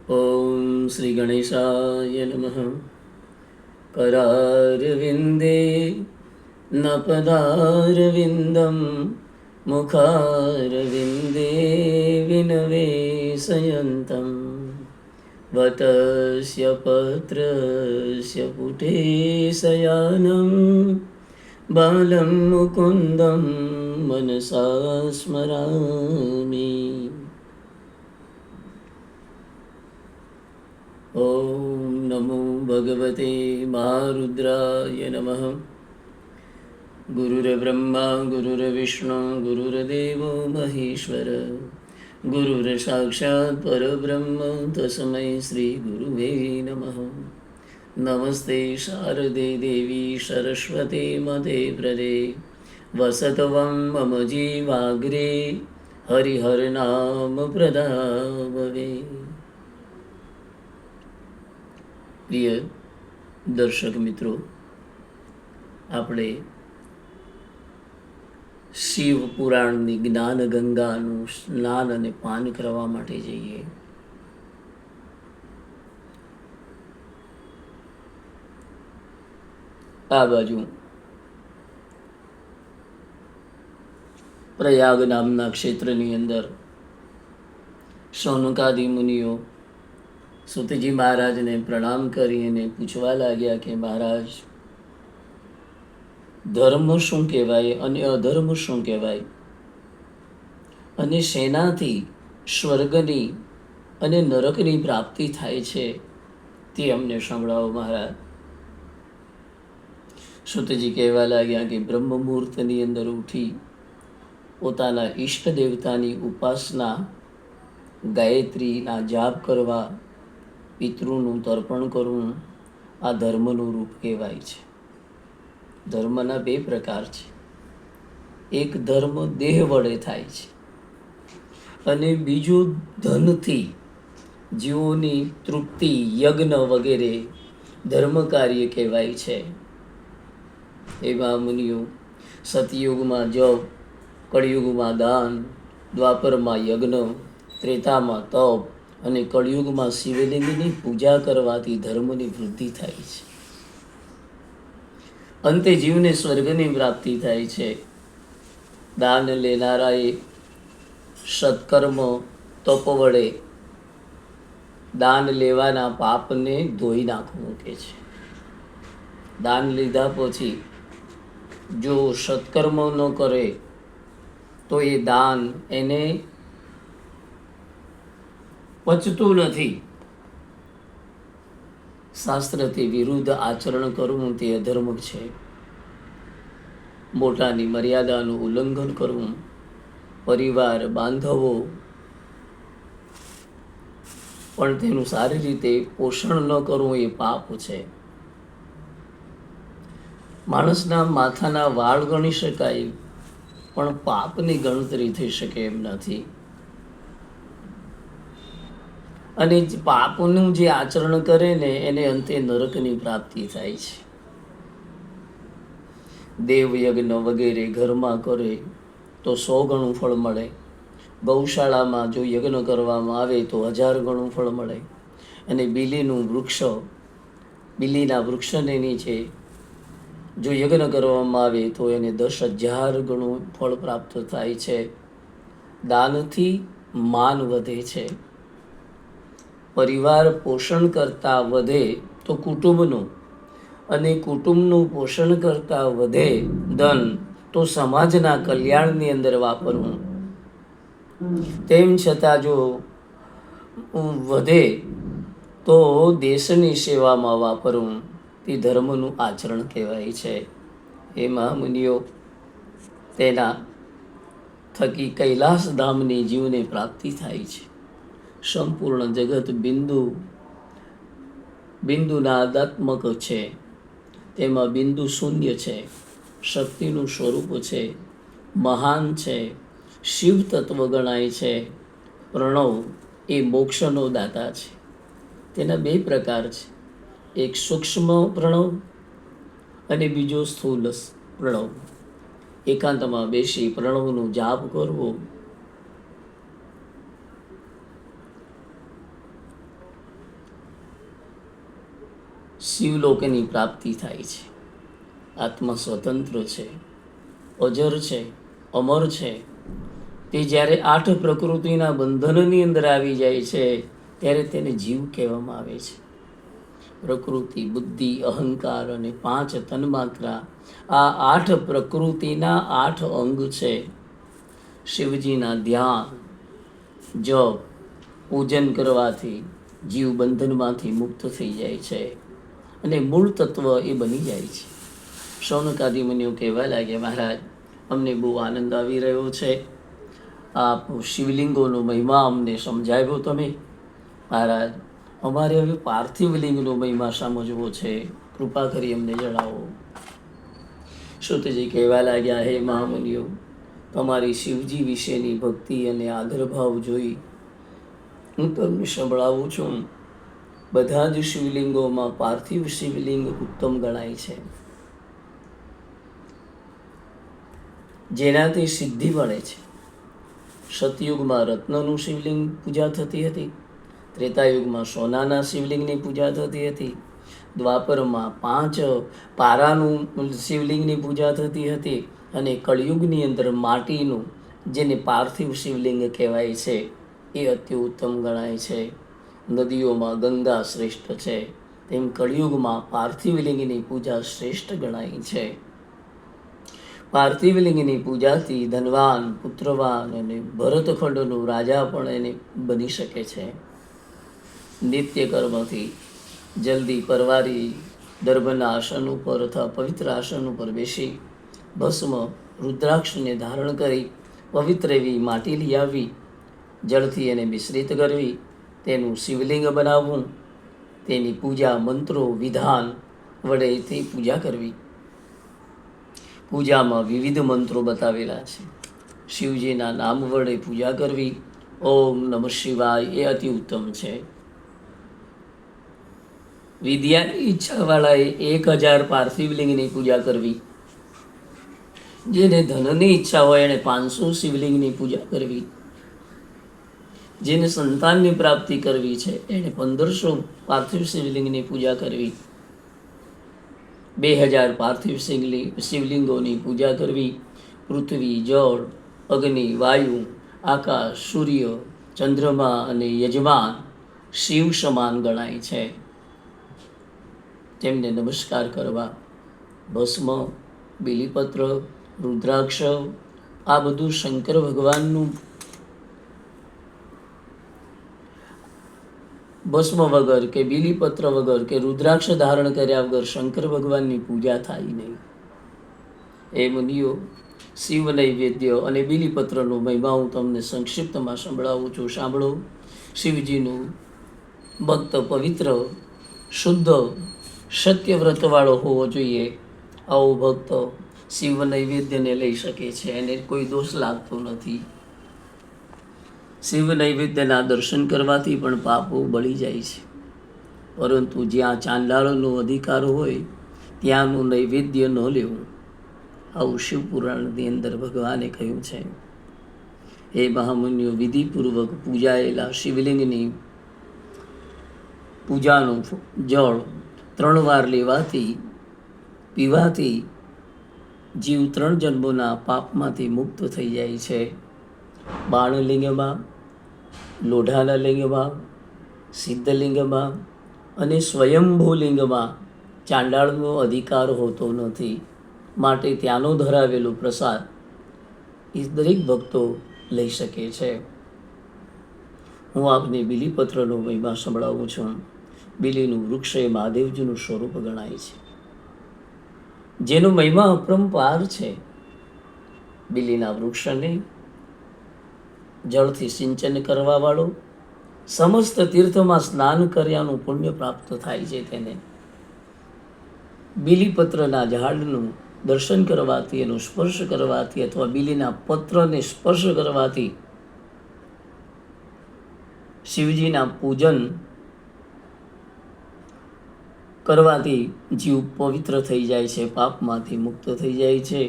ॐ श्रीगणेशाय नमः। करारविन्दे न पदारविन्दं मुखारविन्दे विनवेशयन्तं वटस्य पत्रस्य पुटे शयानं बालं मुकुन्दं मनसा स्मरामि। ॐ नमो भगवते महारुद्राय नमः। गुरुर्ब्रह्मा गुरुर्विष्णु गुरुर्देवो महेश्वर गुरुर्साक्षात् परब्रह्म तस्मै श्रीगुरुवे नमः। नमस्ते शारदे देवी सरस्वती मते प्रदे वसतवं मम जीवाग्रे हरिहरनाम प्रदाभवे। પ્રિય દર્શક મિત્રો, આપણે શિવ પુરાણની જ્ઞાન ગંગાનું સ્નાન અને પાન કરવા માટે જઈએ. આ બાજુ પ્રયાગ નામના ક્ષેત્રની અંદર શૌનકાદિ મુનિઓ સુતજી મહારાજને પ્રણામ કરીને પૂછવા લાગ્યા કે મહારાજ, ધર્મ શું કહેવાય અને અધર્મ શું કહેવાય, અને શેનાથી સ્વર્ગની અને નરકની પ્રાપ્તિ થાય છે તે અમને સંભળાવો મહારાજ. સુતજી કહેવા લાગ્યા કે બ્રહ્મ મુહૂર્તની અંદર ઉઠી પોતાના ઈષ્ટ દેવતાની ઉપાસના, ગાયત્રીના જાપ કરવા, પિતૃનું તર્પણ કરવું, આ ધર્મનું રૂપ કહેવાય છે. ધર્મના બે પ્રકાર છે. એક ધર્મ દેહ વડે થાય છે અને બીજું ધનથી જીવોની તૃપ્તિ, યજ્ઞ વગેરે ધર્મ કાર્ય કહેવાય છે. એવા મુનિઓ સતયુગમાં જપ, કળિયુગમાં દાન, દ્વાપરમાં યજ્ઞ, ત્રેતામાં તપ અને કળિયુગમાં શિવલિંગની પૂજા કરવાથી ધર્મની વૃદ્ધિ થાય છે. અંતે જીવને સ્વર્ગની પ્રાપ્તિ થાય છે. દાન લેનારાએ સત્કર્મ તપ વડે દાન લેવાના પાપને ધોઈ નાખવું કે છે. દાન લીધા પછી જો સત્કર્મ ન કરે તો એ દાન એને પચતું નથી. શાસ્ત્રથી વિરુદ્ધ આચરણ કરવું તે અધર્મ છે. મોટાની મર્યાદાનું ઉલ્લંઘન કરવું, પરિવાર બાંધવો પણ તેનું સારી રીતે પોષણ ન કરવું એ પાપ છે. માણસના માથાના વાળ ગણી શકાય પણ પાપની ગણતરી થઈ શકે એમ નથી. અને પાપનું જે આચરણ કરે ને એને અંતે નરકની પ્રાપ્તિ થાય છે. દેવયજ્ઞ વગેરે ઘરમાં કરે તો 100 ગણું ફળ મળે. ગૌશાળામાં જો યજ્ઞ કરવામાં આવે તો 1000 ગણું ફળ મળે. અને બિલીના વૃક્ષને નીચે જો યજ્ઞ કરવામાં આવે તો એને 10,000 ગણું ફળ પ્રાપ્ત થાય છે. દાનથી માન વધે છે. પરિવાર પોષણ કરતાં વધે તો કુટુંબનું, અને કુટુંબનું પોષણ કરતાં વધે ધન તો સમાજના કલ્યાણની અંદર વાપરવું. તેમ છતાં જો વધે તો દેશની સેવામાં વાપરવું તે ધર્મનું આચરણ કહેવાય છે. એ મહામુનિઓ તેના થકી કૈલાસ ધામની જીવને પ્રાપ્તિ થાય છે. સંપૂર્ણ જગત બિંદુનાદાત્મક છે. તેમાં બિંદુ શૂન્ય છે. શક્તિનું સ્વરૂપ છે. મહાન છે. શિવ તત્વ ગણાય છે. પ્રણવ એ મોક્ષનો દાતા છે. તેના બે પ્રકાર છે. એક સૂક્ષ્મ પ્રણવ અને બીજો સ્થૂલ પ્રણવ. એકાંતમાં બેસી પ્રણવનું જાપ કરવો શિવલોકની પ્રાપ્તિ થાય છે. આત્મા સ્વતંત્ર છે, અજર છે, અમર છે. તે જ્યારે 8 પ્રકૃતિના બંધનની અંદર આવી જાય છે ત્યારે તેને જીવ કહેવામાં આવે છે. પ્રકૃતિ, બુદ્ધિ, અહંકાર અને 5 તન્માત્રા, આ 8 પ્રકૃતિના 8 અંગ છે. શિવજીના ધ્યાન, જપ, પૂજન કરવાથી જીવ બંધનમાંથી મુક્ત થઈ જાય છે અને મૂળ તત્વ એ બની જાય છે. શૌનકાદિ મુનિઓ કહેવા લાગ્યા, મહારાજ, અમને બહુ આનંદ આવી રહ્યો છે. આપ શિવલિંગોનો મહિમા અમને સમજાવ્યો તમે. મહારાજ, અમારે હવે પાર્થિવ લિંગનો મહિમા સમજવો છે, કૃપા કરી અમને જણાવો. શુતજી કહેવા લાગ્યા, હે મહામુનિઓ, તમારી શિવજી વિશેની ભક્તિ અને આદરભાવ જોઈ હું તમને સંભળાવું છું. બધા જ શિવલિંગોમાં પાર્થિવ શિવલિંગ ઉત્તમ ગણાય છે, જેનાથી સિદ્ધિ મળે છે. સતયુગમાં રત્નનું શિવલિંગ પૂજા થતી હતી, ત્રેતાયુગમાં સોનાના શિવલિંગની પૂજા થતી હતી, દ્વાપરમાં 5 પારાનું શિવલિંગની પૂજા થતી હતી અને કળિયુગની અંદર માટીનું, જેને પાર્થિવ શિવલિંગ કહેવાય છે, એ અતિ ઉત્તમ ગણાય છે. નદીઓમાં ગંગા શ્રેષ્ઠ છે, તેમ કળિયુગમાં પાર્થિવ લિંગની પૂજા શ્રેષ્ઠ ગણાય છે. પાર્થિવ લિંગની પૂજાથી ધનવાન, પુત્રવાન અને ભરતખંડનું રાજા પણ એને બની શકે છે. નિત્ય કર્મથી જલ્દી પરવારી દર્ભના આસન ઉપર અથવા પવિત્ર આસન ઉપર બેસી ભસ્મ, રુદ્રાક્ષને ધારણ કરી પવિત્ર એવી માટી લઈ આવી, જળથી એને મિશ્રિત કરવી, તેનું શિવલિંગ બનાવવું, તેની પૂજા મંત્રો વિધાન વડેથી પૂજા કરવી. પૂજામાં વિવિધ મંત્રો બતાવેલા છે. શિવજીના નામ વડે પૂજા કરવી, ઓમ નમઃ શિવાય, એ અતિ ઉત્તમ છે. વિદ્યાની ઈચ્છાવાળાએ 1000 પાર્થિવ લિંગની પૂજા કરવી. જેને ધનની ઈચ્છા હોય એને 500 શિવલિંગની પૂજા કરવી. જેને સંતાનની પ્રાપ્તિ કરવી છે એને 1500 પાર્થિવ શિવલિંગની પૂજા કરવી. 2000 પાર્થિવ શિવલિંગોની પૂજા કરવી. પૃથ્વી, જળ, અગ્નિ, વાયુ, આકાશ, સૂર્ય, ચંદ્રમા અને યજમાન શિવ સમાન ગણાય છે. તેમને નમસ્કાર કરવા. ભસ્મ, બીલીપત્ર, રુદ્રાક્ષ, આ બધું શંકર ભગવાનનું. ભસ્મ વગર કે બીલીપત્ર વગર કે રુદ્રાક્ષ ધારણ કર્યા વગર શંકર ભગવાનની પૂજા થાય નહીં. એ મુનિઓ, શિવ નૈવેદ્ય અને બીલીપત્રનો મહિમા હું તમને સંક્ષિપ્તમાં સંભળાવું છું, સાંભળો. શિવજીનું ભક્ત પવિત્ર, શુદ્ધ, સત્યવ્રતવાળો હોવો જોઈએ. આવો ભક્ત શિવ નૈવેદ્યને લઈ શકે છે, એને કોઈ દોષ લાગતો નથી. શિવ નૈવેદ્યના દર્શન કરવાથી પણ પાપો બળી જાય છે, પરંતુ જ્યાં ચાંડાળનો અધિકાર હોય ત્યાંનું નૈવેદ્ય ન લેવું, આવું શિવપુરાણની અંદર ભગવાને કહ્યું છે. એ મહામુનિઓ, વિધિપૂર્વક પૂજાયેલા શિવલિંગની પૂજાનું જળ 3 વાર લેવાથી, પીવાથી જીવ 3 જન્મોના પાપમાંથી મુક્ત થઈ જાય છે. બાણલિંગમાં, લોઢાના લિંગમાં, સિદ્ધલિંગમાં અને સ્વયંભૂલિંગમાં ચાંડાળનો અધિકાર હોતો નથી, માટે ત્યાંનો ધરાવેલો પ્રસાદ એ દરેક ભક્તો લઈ શકે છે. હું આપને બીલીપત્રનો મહિમા સંભળાવું છું. બીલીનું વૃક્ષ એ મહાદેવજીનું સ્વરૂપ ગણાય છે, જેનો મહિમા અપરંપાર છે. બીલીના વૃક્ષને જળથી સિંચન કરવાવાળો સમસ્ત તીર્થમાં સ્નાન કર્યાનું પુણ્ય પ્રાપ્ત થાય છે. તેને બીલીપત્રના ઝાડનું દર્શન કરવાથી, એનો સ્પર્શ કરવાથી અથવા બીલીના પત્રને સ્પર્શ કરવાથી શિવજીના પૂજન કરવાથી જીવ પવિત્ર થઈ જાય છે, પાપમાંથી મુક્ત થઈ જાય છે.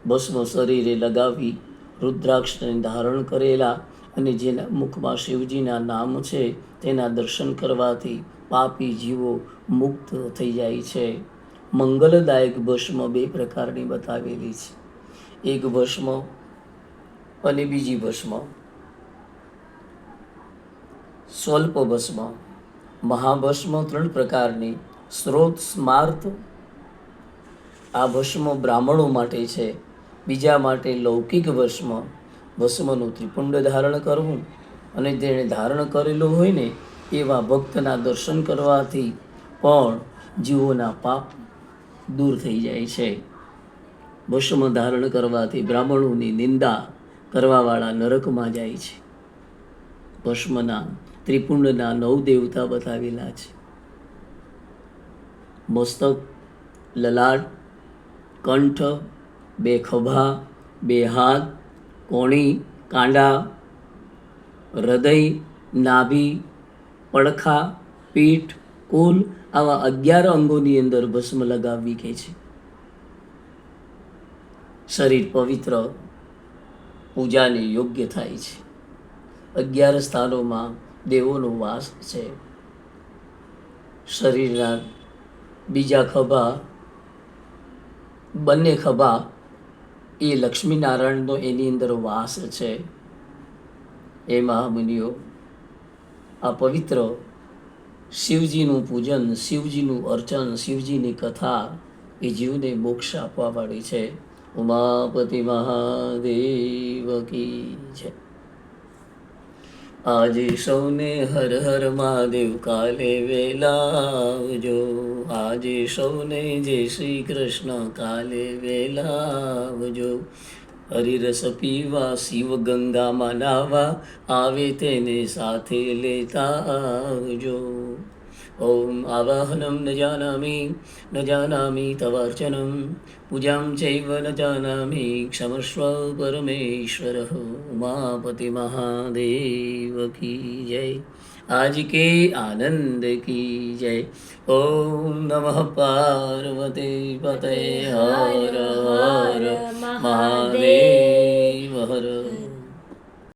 ભસ્મ શરીરે લગાવી, રુદ્રાક્ષને ધારણ કરેલા અને જેના મુખમાં શિવજીના નામ છે તેના દર્શન કરવાથી પાપી જીવો મુક્ત થઈ જાય છે. મંગલદાયક ભસ્મ બે પ્રકારની બતાવેલી છે. એક ભસ્મ અને બીજી ભસ્મ. સ્વલ્પ ભસ્મ, મહાભસ્મ 3 પ્રકારની. સ્ત્રોત સ્માર્ત, આ ભસ્મ બ્રાહ્મણો માટે છે. બીજા માટે લૌકિક ભસ્મ. ભસ્મનું ત્રિપુંડ ધારણ કરવું અને તેણે ધારણ કરેલું હોય ને એવા ભક્તના દર્શન કરવાથી પણ જીવોના પાપ દૂર થઈ જાય છે. ભસ્મ ધારણ કરવાથી બ્રાહ્મણોની નિંદા કરવાવાળા નરકમાં જાય છે. ભસ્મના ત્રિપુંડના 9 દેવતા બતાવેલા છે. મસ્તક, લલાટ, કંઠ, 2 ખભા, 2 હાથ, કોણી, કાંડા, હૃદય, નાભી, પડખા, પીઠ, કુલ આવા 11 અંગોની અંદર ભસ્મ લગાવવી કે છે. શરીર પવિત્ર, પૂજાને યોગ્ય થાય છે. 11 સ્થાનોમાં દેવોનો વાસ છે. શરીરના બીજા ખભા, બંને ખભા એ લક્ષ્મીનારાયણનો એની અંદર વાસ છે. એ મહામુનિઓ, આ પવિત્ર શિવજીનું પૂજન, શિવજીનું અર્ચન, શિવજીની કથા એ જીવને મોક્ષ આપવાવાળી છે. ઉમાપતિ મહાદેવ કી જય. આજે સૌને હર હર મહાદેવ, કાલે વેલા આવજો. આજે સૌને જય શ્રી કૃષ્ણ, કાલે વેલા આવજો. હરિરસ પીવા, શિવ ગંગામાં નાવા, આવે તેને સાથે લેતા આવજો. ઓમ આવાહનમ ન જાનામિ તવાર્ચનમ, પૂજામ ચૈવ ન જાનામિ, ક્ષમસ્વ પરમેશ્વર. ઉમાપતિ મહાદેવ કી જય. આજ કે આનંદ કી જય. ઓમ નમઃ પાર્વતી પતે. હર હર મહાદેવ હર.